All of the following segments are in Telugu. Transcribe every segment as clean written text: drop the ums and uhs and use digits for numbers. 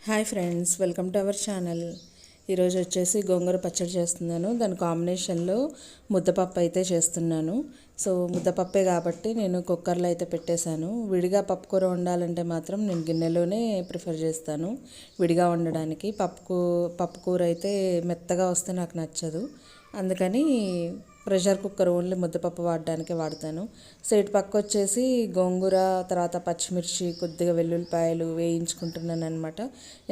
Hi friends, welcome to our channel. ఈరోజు వచ్చేసి గోంగూర పచ్చడి చేస్తున్నాను. దాని కాంబినేషన్లో ముద్దపప్పు అయితే చేస్తున్నాను. సో ముద్దపప్పే కాబట్టి నేను కుక్కర్లో అయితే పెట్టేశాను. విడిగా పప్పు కూర వండాలంటే మాత్రం నేను గిన్నెలోనే ప్రిఫర్ చేస్తాను విడిగా వండడానికి. పప్పు కూర అయితే మెత్తగా వస్తే నాకు నచ్చదు. అందుకని ప్రెషర్ కుక్కర్ ఓన్లీ ముద్దపప్పు వాడడానికి వాడతాను. సో ఇటు పక్క వచ్చేసి గోంగూర, తర్వాత పచ్చిమిర్చి, కొద్దిగా వెల్లుల్లిపాయలు వేయించుకుంటున్నాను అనమాట.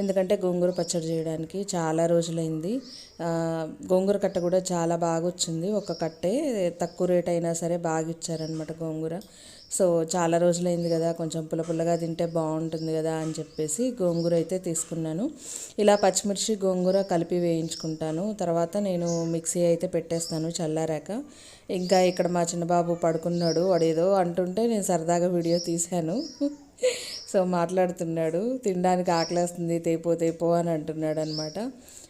ఎందుకంటే గోంగూర పచ్చడి చేయడానికి చాలా రోజులైంది. గోంగూర కట్ట కూడా చాలా బాగా వచ్చింది. ఒక కట్టే తక్కువ రేట్ అయినా సరే బాగా ఇచ్చారనమాట గోంగూర. సో చాలా రోజులైంది కదా, కొంచెం పుల్లగా తింటే బాగుంటుంది కదా అని చెప్పేసి గోంగూర అయితే తీసుకున్నాను. ఇలా పచ్చిమిర్చి గోంగూర కలిపి వేయించుకుంటాను. తర్వాత నేను మిక్సీ అయితే పెట్టేస్తాను చల్లారాక. ఇంకా ఇక్కడ మా చిన్నబాబు పడుకున్నాడు. వాడు ఏదో అంటుంటే నేను సరదాగా వీడియో తీశాను. సో మాట్లాడుతున్నాడు, తినడానికి ఆకలేస్తుంది, తేపో అని అంటున్నాడు అనమాట.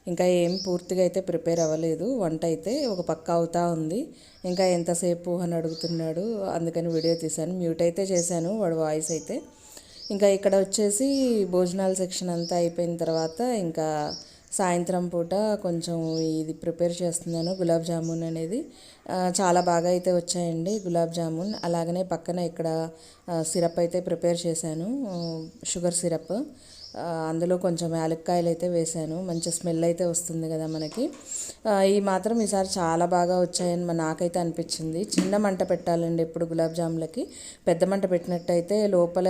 ఇంకా ఏం పూర్తిగా అయితే ప్రిపేర్ అవ్వలేదు. వంట అయితే ఒక పక్క అవుతా ఉంది. ఇంకా ఎంతసేపు అని అడుగుతున్నాడు, అందుకని వీడియో తీశాను. మ్యూట్ అయితే చేశాను వాడు వాయిస్ అయితే. ఇంకా ఇక్కడ వచ్చేసి భోజనాల సెక్షన్ అంతా అయిపోయిన తర్వాత ఇంకా సాయంత్రం పూట కొంచెం ఇది ప్రిపేర్ చేస్తున్నాను. గులాబ్ జామున్ అనేది చాలా బాగా అయితే వచ్చాయండి గులాబ్ జామున్. అలాగనే పక్కన ఇక్కడ సిరప్ అయితే ప్రిపేర్ చేశాను, షుగర్ సిరప్. అందులో కొంచెం యాలక్కాయలు అయితే వేశాను. మంచి స్మెల్ అయితే వస్తుంది కదా మనకి. ఈ మాత్రం ఈసారి చాలా బాగా వచ్చాయని నాకైతే అనిపించింది. చిన్న మంట పెట్టాలండి ఎప్పుడు గులాబ్ జాములకి. పెద్ద మంట పెట్టినట్టయితే లోపల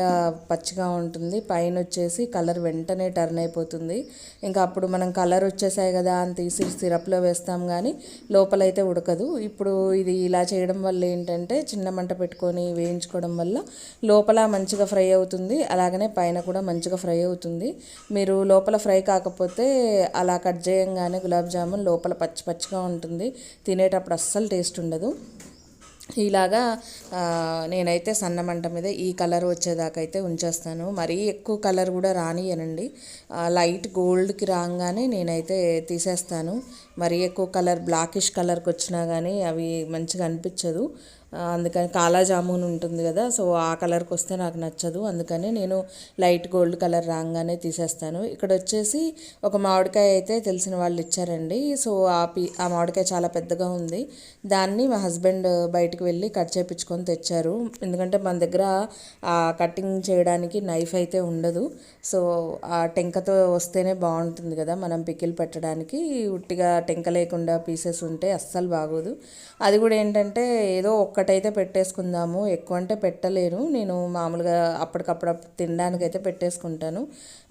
పచ్చిగా ఉంటుంది, పైన వచ్చేసి కలర్ వెంటనే టర్న్ అయిపోతుంది. ఇంకా అప్పుడు మనం కలర్ వచ్చేసాయి కదా అని తీసి సిరప్లో వేస్తాం, కానీ లోపలైతే ఉడకదు. ఇప్పుడు ఇది ఇలా చేయడం వల్ల ఏంటంటే చిన్న మంట పెట్టుకొని వేయించుకోవడం వల్ల లోపల మంచిగా ఫ్రై అవుతుంది, అలాగనే పైన కూడా మంచిగా ఫ్రై అవుతుంది. మీరు లోపల ఫ్రై కాకపోతే అలా కట్ చేయంగానే గులాబ్ జామున్ లోపల పచ్చిగా ఉంటుంది, తినేటప్పుడు అస్సలు టేస్ట్ ఉండదు. ఇలాగా నేనైతే సన్న మంట మీద ఈ కలర్ వచ్చేదాకా అయితే ఉంచేస్తాను. మరీ ఎక్కువ కలర్ కూడా రానియనండి. లైట్ గోల్డ్కి రాగానే నేనైతే తీసేస్తాను. మరీ ఎక్కువ కలర్ బ్లాకిష్ కలర్కి వచ్చినా కానీ అవి మంచిగా అనిపించదు. అందుకని కాలా జామున్ ఉంటుంది కదా, సో ఆ కలర్కి వస్తే నాకు నచ్చదు. అందుకని నేను లైట్ గోల్డ్ కలర్ రాగానే తీసేస్తాను. ఇక్కడ వచ్చేసి ఒక మామిడికాయ అయితే తెలిసిన వాళ్ళు ఇచ్చారండి. సో ఆ మామిడికాయ చాలా పెద్దగా ఉంది. దాన్ని మా హస్బెండ్ బయటకు వెళ్ళి కట్ చేయించుకొని తెచ్చారు. ఎందుకంటే మన దగ్గర కటింగ్ చేయడానికి నైఫ్ అయితే ఉండదు. సో ఆ టెంకతో వస్తేనే బాగుంటుంది కదా మనం పికిల్ పెట్టడానికి. ఉట్టిగా టెంక లేకుండా పీసెస్ ఉంటే అస్సలు బాగోదు. అది కూడా ఏంటంటే ఏదో ఒక్కటైతే పెట్టేసుకుందాము, ఎక్కువ అంటే పెట్టలేను నేను. మామూలుగా అప్పటికప్పుడు తినడానికి అయితే పెట్టేసుకుంటాను.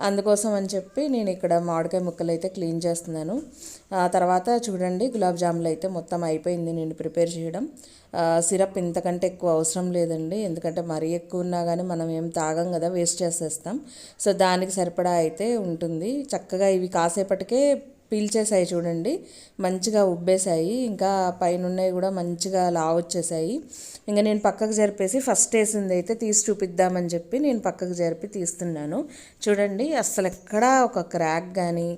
అందుకోసం అని చెప్పి నేను ఇక్కడ మామిడికాయ ముక్కలు అయితే క్లీన్ చేస్తున్నాను. ఆ తర్వాత చూడండి గులాబ్ జాములు అయితే మొత్తం అయిపోయింది నేను ప్రిపేర్ చేయడం. సిరప్ ఇంతకంటే ఎక్కువ అవసరం లేదండి, ఎందుకంటే మరీ ఎక్కువ ఉన్నా కానీ మనం ఏం తాగం కదా, వేస్ట్ చేసేస్తాం. సో దానికి సరిపడా అయితే ఉంటుంది. చక్కగా ఇవి కాసేపటికే పీల్చేసాయి చూడండి, మంచిగా ఉబ్బేసాయి. ఇంకా పైన ఉన్నాయి కూడా మంచిగా వచ్చేసాయి. ఇంకా నేను పక్కకు జరిపేసి ఫస్ట్ వేసింది అయితే తీసి చూపిద్దామని చెప్పి నేను పక్కకు జరిపి తీస్తున్నాను. చూడండి అస్సలు ఎక్కడా ఒక క్రాక్ కానీ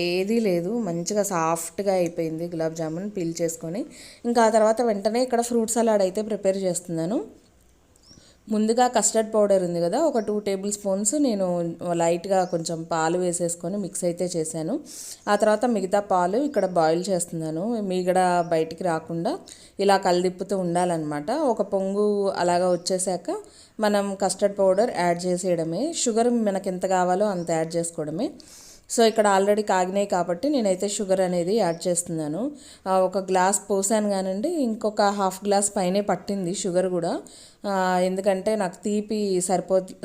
ఏదీ లేదు, మంచిగా సాఫ్ట్గా అయిపోయింది గులాబ్ జామున్ పీల్ చేసుకొని. ఇంకా ఆ తర్వాత వెంటనే ఇక్కడ ఫ్రూట్ సలాడ్ అయితే ప్రిపేర్ చేస్తున్నాను. ముందుగా కస్టర్డ్ పౌడర్ ఉంది కదా, ఒక 2 టేబుల్ స్పూన్స్ నేను లైట్గా కొంచెం పాలు వేసేసుకొని మిక్స్ అయితే చేశాను. ఆ తర్వాత మిగతా పాలు ఇక్కడ బాయిల్ చేస్తున్నాను. మీగడ బయటికి రాకుండా ఇలా కలిదిప్పుతూ ఉండాలన్నమాట. ఒక పొంగు అలాగా వచ్చేసాక మనం కస్టర్డ్ పౌడర్ యాడ్ చేసేయడమే. షుగర్ మనకి ఎంత కావాలో అంత యాడ్ చేసుకోవడమే. సో ఇక్కడ ఆల్రెడీ కాగినాయి కాబట్టి నేనైతే షుగర్ అనేది యాడ్ చేస్తున్నాను. ఒక గ్లాస్ పోసాను కానండి, ఇంకొక హాఫ్ గ్లాస్ పైనే పట్టింది షుగర్ కూడా. ఎందుకంటే నాకు తీపి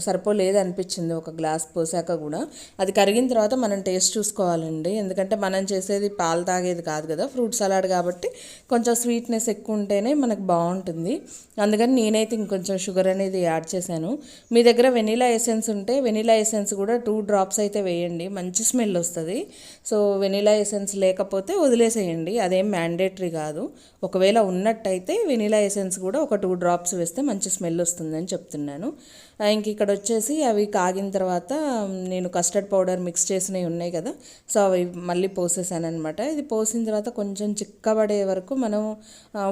సరిపోలేదు అనిపించింది ఒక గ్లాస్ పోసాక కూడా. అది కరిగిన తర్వాత మనం టేస్ట్ చూసుకోవాలండి, ఎందుకంటే మనం చేసేది పాలు తాగేది కాదు కదా, ఫ్రూట్ సలాడ్ కాబట్టి కొంచెం స్వీట్నెస్ ఎక్కువ ఉంటేనే మనకు బాగుంటుంది. అందుకని నేనైతే ఇంకొంచెం షుగర్ అనేది యాడ్ చేశాను. మీ దగ్గర వెనీలా ఎసెన్స్ ఉంటే వెనీలా ఎసెన్స్ కూడా 2 డ్రాప్స్ అయితే వేయండి, మంచి స్మెల్ వస్తుంది. సో వెనీలా ఎసెన్స్ లేకపోతే వదిలేసేయండి, అదేం మ్యాండేటరీ కాదు. ఒకవేళ ఉన్నట్టయితే వెనీలా ఎసెన్స్ కూడా ఒక 2 డ్రాప్స్ వేస్తే మంచి స్మెల్ వస్తుందని చెప్తున్నాను. ఇంక ఇక్కడ వచ్చేసి అవి కాగిన తర్వాత నేను కస్టర్డ్ పౌడర్ మిక్స్ చేసినవి ఉన్నాయి కదా, సో అవి మళ్ళీ పోసేసాను అనమాట. ఇది పోసిన తర్వాత కొంచెం చిక్కబడే వరకు మనం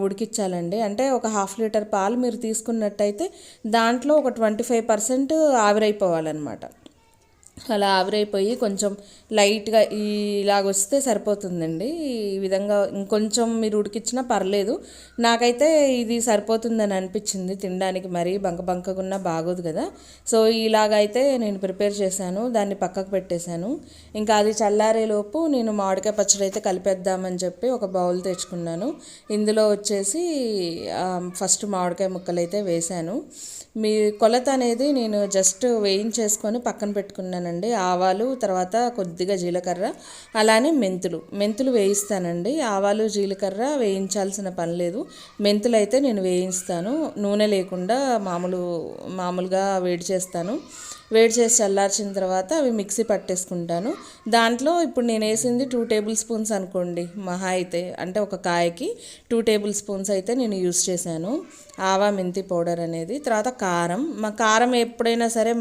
ఉడికించాలండి. అంటే ఒక 1/2 లీటర్ పాలు మీరు తీసుకున్నట్టయితే దాంట్లో ఒక 25% ఆవిరైపోవాలన్నమాట. అలా ఆవిరైపోయి కొంచెం లైట్గా ఇలాగొస్తే సరిపోతుందండి. ఈ విధంగా ఇంకొంచెం మీరు ఉడికించినా పర్లేదు. నాకైతే ఇది సరిపోతుందని అనిపించింది తినడానికి, మరీ బంకగున్నా బాగోదు కదా. సో ఇలాగైతే నేను ప్రిపేర్ చేశాను, దాన్ని పక్కకు పెట్టేశాను. ఇంకా అది చల్లారేలోపు నేను మామిడికాయ పచ్చడి అయితే కలిపేద్దామని చెప్పి ఒక బౌల్ తెచ్చుకున్నాను. ఇందులో వచ్చేసి ఫస్ట్ మామిడికాయ ముక్కలు అయితే వేశాను. మీ కొలత అనేది నేను జస్ట్ వేయించేసుకొని పక్కన పెట్టుకున్నానండి. ఆవాలు, తర్వాత కొద్దిగా జీలకర్ర, అలానే మెంతులు వేయిస్తానండి. ఆవాలు జీలకర్ర వేయించాల్సిన పని లేదు, మెంతులు అయితే నేను వేయిస్తాను. నూనె లేకుండా మామూలుగా వేడి చేస్తాను. వేడి చేసి చల్లార్చిన తర్వాత అవి మిక్సీ పట్టేసుకుంటాను. దాంట్లో ఇప్పుడు నేను వేసింది 2 టేబుల్ స్పూన్స్ అనుకోండి, మహా అయితే, అంటే ఒక కాయకి 2 టేబుల్ స్పూన్స్ అయితే నేను యూస్ చేశాను ఆవా మెంతి పౌడర్ అనేది. తర్వాత కారం ఎప్పుడైనా సరే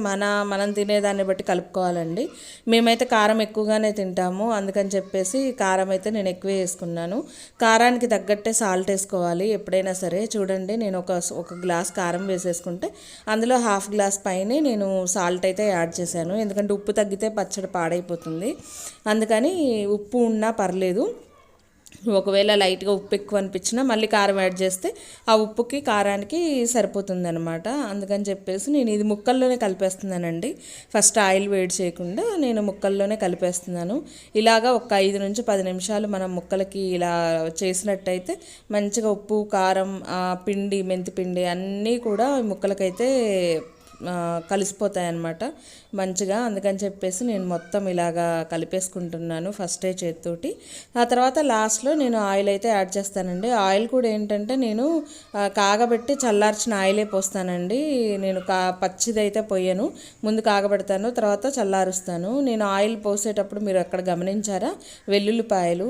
మనం తినేదాన్ని బట్టి కలుపుకోవాలండి. మేమైతే కారం ఎక్కువగానే తింటాము, అందుకని చెప్పేసి కారం అయితే నేను ఎక్కువ వేసుకున్నాను. కారానికి తగ్గట్టే సాల్ట్ వేసుకోవాలి ఎప్పుడైనా సరే. చూడండి, నేను ఒక గ్లాస్ కారం వేసేసుకుంటే అందులో హాఫ్ గ్లాస్ పైనే నేను సాల్ట్ అయితే యాడ్ చేశాను. ఎందుకంటే ఉప్పు తగ్గితే పచ్చడి పాడైపోతుంది, అందుకని ఉప్పు ఉన్నా పర్లేదు. ఒకవేళ లైట్గా ఉప్పు ఎక్కువ అనిపించినా మళ్ళీ కారం యాడ్ చేస్తే ఆ ఉప్పుకి కారానికి సరిపోతుంది అనమాట. అందుకని చెప్పేసి నేను ఇది ముక్కల్లోనే కలిపేస్తున్నానండి. ఫస్ట్ ఆయిల్ వేడి చేయకుండా నేను ముక్కల్లోనే కలిపేస్తున్నాను. ఇలాగా ఒక 5 నుంచి 10 నిమిషాలు మనం ముక్కలకి ఇలా చేసినట్టయితే మంచిగా ఉప్పు, కారం, మెంతి పిండి అన్నీ కూడా ముక్కలకైతే కలిసిపోతాయి అన్నమాట మంచిగా. అందుకని చెప్పేసి నేను మొత్తం ఇలాగా కలిపేసుకుంటున్నాను ఫస్టే చేతితోటి. ఆ తర్వాత లాస్ట్లో నేను ఆయిల్ అయితే యాడ్ చేస్తానండి. ఆయిల్ కూడా ఏంటంటే నేను కాగబెట్టి చల్లార్చిన ఆయిలే పోస్తానండి. నేను పచ్చిదైతే పోయాను, ముందు కాగబెడతాను, తర్వాత చల్లారుస్తాను. నేను ఆయిల్ పోసేటప్పుడు మీరు అక్కడ గమనించారా, వెల్లుల్లిపాయలు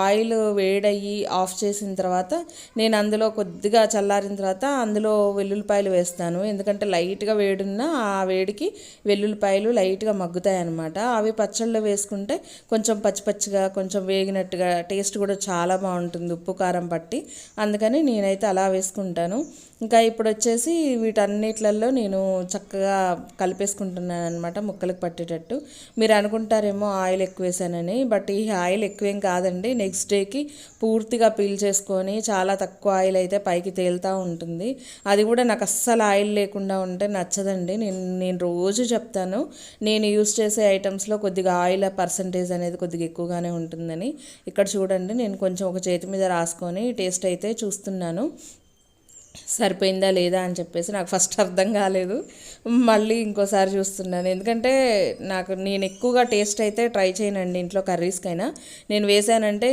ఆయిల్ వేడయ్యి ఆఫ్ చేసిన తర్వాత నేను అందులో కొద్దిగా చల్లారిన తర్వాత అందులో వెల్లుల్లిపాయలు వేస్తాను. ఎందుకంటే లైట్గా వేడున్న ఆ వేడికి వెల్లుల్లిపాయలు లైట్గా మగ్గుతాయి అన్నమాట. అవి పచ్చళ్ళలో వేసుకుంటే కొంచెం పచ్చిగా కొంచెం వేగినట్టుగా టేస్ట్ కూడా చాలా బాగుంటుంది ఉప్పు కారం పట్టి. అందుకని నేనైతే అలా వేసుకుంటాను. ఇంకా ఇప్పుడు వచ్చేసి వీటన్నిట్లలో నేను చక్కగా కలిపేసుకుంటున్నాను అనమాట ముక్కలకు పట్టేటట్టు. మీరు అనుకుంటారేమో ఆయిల్ ఎక్కువ వేసానని, బట్ ఈ ఆయిల్ ఎక్కువేం కాదండి. నెక్స్ట్ డేకి పూర్తిగా పీల్ చేసుకొని చాలా తక్కువ ఆయిల్ అయితే పైకి తేలుతూ ఉంటుంది. అది కూడా నాకు అస్సలు ఆయిల్ లేకుండా ఉంటే నచ్చదండి. నేను రోజు చెప్తాను, నేను యూస్ చేసే ఐటమ్స్లో కొద్దిగా ఆయిల్ పర్సంటేజ్ అనేది కొద్దిగా ఎక్కువగానే ఉంటుందని. ఇక్కడ చూడండి, నేను కొంచెం ఒక చేతి మీద రాసుకొని టేస్ట్ అయితే చూస్తున్నాను సరిపోయిందా లేదా అని చెప్పేసి. నాకు ఫస్ట్ అర్థం కాలేదు, మళ్ళీ ఇంకోసారి చూస్తున్నాను. ఎందుకంటే నేను ఎక్కువగా టేస్ట్ అయితే ట్రై చేయనండి ఇంట్లో కర్రీస్కైనా. నేను వేసానంటే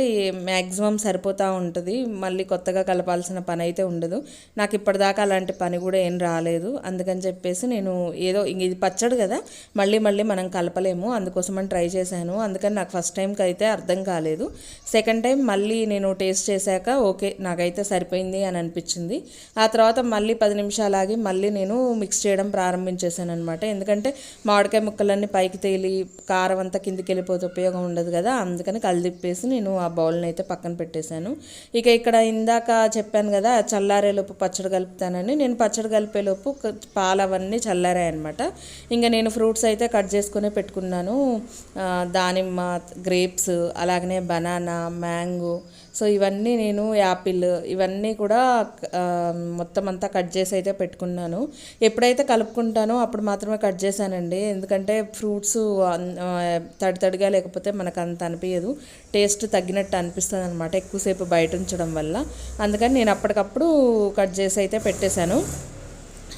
మ్యాక్సిమం సరిపోతూ ఉంటుంది, మళ్ళీ కొత్తగా కలపాల్సిన పని అయితే ఉండదు. నాకు ఇప్పటిదాకా అలాంటి పని కూడా ఏం రాలేదు. అందుకని చెప్పేసి నేను ఏదో ఇది పచ్చడి కదా, మళ్ళీ మనం కలపలేము, అందుకోసమని ట్రై చేశాను. అందుకని నాకు ఫస్ట్ టైంకి అయితే అర్థం కాలేదు. సెకండ్ టైం మళ్ళీ నేను టేస్ట్ చేశాక ఓకే నాకైతే సరిపోయింది అని అనిపించింది. ఆ తర్వాత మళ్ళీ 10 నిమిషాలు ఆగి మళ్ళీ నేను మిక్స్ చేయడం ప్రారంభించేసాను అనమాట. ఎందుకంటే మామిడికాయ ముక్కలన్నీ పైకి తేలి కారం అంతా కిందికి వెళ్ళిపోతే ఉపయోగం ఉండదు కదా, అందుకని కలిదిప్పేసి నేను ఆ బౌల్ని అయితే పక్కన పెట్టేశాను. ఇక ఇక్కడ ఇందాక చెప్పాను కదా చల్లారేలోపు పచ్చడి కలుపుతానని, నేను పచ్చడి కలిపేలోపు పాలు అవన్నీ చల్లారాయి అనమాట. ఇంకా నేను ఫ్రూట్స్ అయితే కట్ చేసుకునే పెట్టుకున్నాను. దానిమ్మ, గ్రేప్స్, అలాగనే బనానా, మ్యాంగో, సో ఇవన్నీ నేను యాపిల్ ఇవన్నీ కూడా మొత్తం అంతా కట్ చేసి అయితే పెట్టుకున్నాను. ఎప్పుడైతే కలుపుకుంటానో అప్పుడు మాత్రమే కట్ చేశానండి. ఎందుకంటే ఫ్రూట్స్ తడిగా లేకపోతే మనకు అంత అనిపించదు, టేస్ట్ తగ్గినట్టు అనిపిస్తుంది అనమాట ఎక్కువసేపు బయట ఉంచడం వల్ల. అందుకని నేను అప్పటికప్పుడు కట్ చేసి అయితే పెట్టేశాను.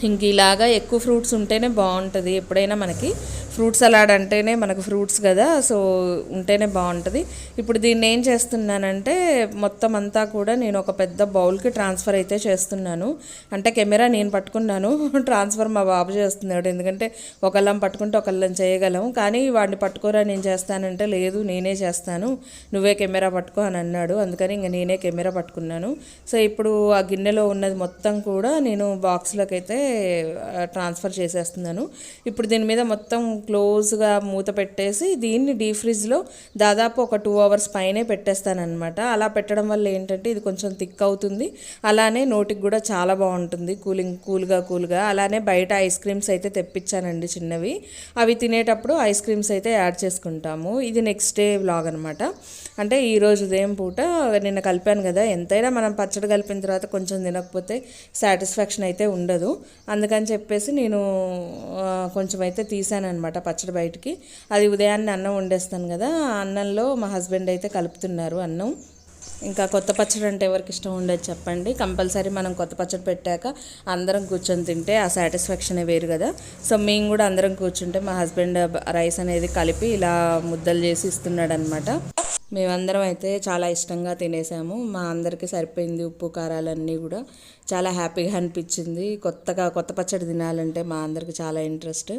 ఇంక ఇలాగా ఎక్కువ ఫ్రూట్స్ ఉంటేనే బాగుంటుంది. ఎప్పుడైనా మనకి ఫ్రూట్ సలాడ్ అంటేనే మనకు ఫ్రూట్స్ కదా, సో ఉంటేనే బాగుంటుంది. ఇప్పుడు దీన్ని ఏం చేస్తున్నానంటే మొత్తం అంతా కూడా నేను ఒక పెద్ద బౌల్కి ట్రాన్స్ఫర్ అయితే చేస్తున్నాను. అంటే కెమెరా నేను పట్టుకున్నాను, ట్రాన్స్ఫర్ మా బాబు చేస్తున్నాడు. ఎందుకంటే ఒకళ్ళం పట్టుకుంటే ఒకళ్ళం చేయగలం, కానీ వాడిని పట్టుకోరా నేను చేస్తానంటే లేదు నేనే చేస్తాను, నువ్వే కెమెరా పట్టుకో అని అన్నాడు. అందుకని ఇంక నేనే కెమెరా పట్టుకున్నాను. సో ఇప్పుడు ఆ గిన్నెలో ఉన్నది మొత్తం కూడా నేను బాక్స్లోకి అయితే ట్రాన్స్ఫర్ చేసేస్తున్నాను. ఇప్పుడు దీని మీద మొత్తం క్లోజ్గా మూత పెట్టేసి దీన్ని డీప్ ఫ్రిడ్జ్లో దాదాపు ఒక 2 hours పైనే పెట్టేస్తానమాట. అలా పెట్టడం వల్ల ఏంటంటే ఇది కొంచెం థిక్ అవుతుంది, అలానే నోటికి కూడా చాలా బాగుంటుంది, కూల్గా. అలానే బయట ఐస్ క్రీమ్స్ అయితే తెప్పించానండి చిన్నవి, అవి తినేటప్పుడు ఐస్ క్రీమ్స్ అయితే యాడ్ చేసుకుంటాము. ఇది నెక్స్ట్ డే వ్లాగ్ అనమాట. అంటే ఈరోజు ఉదయం పూట నిన్న కలిపాను కదా, ఎంతైనా మనం పచ్చడి కలిపిన తర్వాత కొంచెం తినకపోతే సాటిస్ఫాక్షన్ అయితే ఉండదు. అందుకని చెప్పేసి నేను కొంచెం అయితే తీసానమాట పచ్చడి బయటికి. అది ఉదయాన్నే అన్నం వండేస్తాను కదా, అన్నంలో మా హస్బెండ్ అయితే కలుపుతున్నారు అన్నం. ఇంకా కొత్త పచ్చడి అంటే ఎవరికి ఇష్టం ఉండదు చెప్పండి. కంపల్సరీ మనం కొత్త పచ్చడి పెట్టాక అందరం కూర్చొని తింటే ఆ సాటిస్ఫాక్షనే వేరు కదా. సో మేము కూడా అందరం కూర్చుంటే మా హస్బెండ్ రైస్ అనేది కలిపి ఇలా ముద్దలు చేసి ఇస్తున్నాడు అనమాట. మేమందరం అయితే చాలా ఇష్టంగా తినేసాము, మా అందరికీ సరిపోయింది. ఉప్పు కారాలన్నీ కూడా చాలా హ్యాపీగా అనిపించింది. కొత్త పచ్చడి తినాలంటే మా అందరికి చాలా ఇంట్రెస్ట్.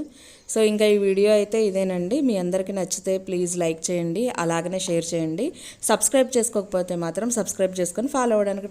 సో ఇంకా ఈ వీడియో అయితే ఇదేనండి. మీ అందరికీ నచ్చితే ప్లీజ్ లైక్ చేయండి, అలాగనే షేర్ చేయండి. సబ్స్క్రైబ్ చేసుకోకపోతే మాత్రం సబ్స్క్రైబ్ చేసుకొని ఫాలో అవ్వడానికి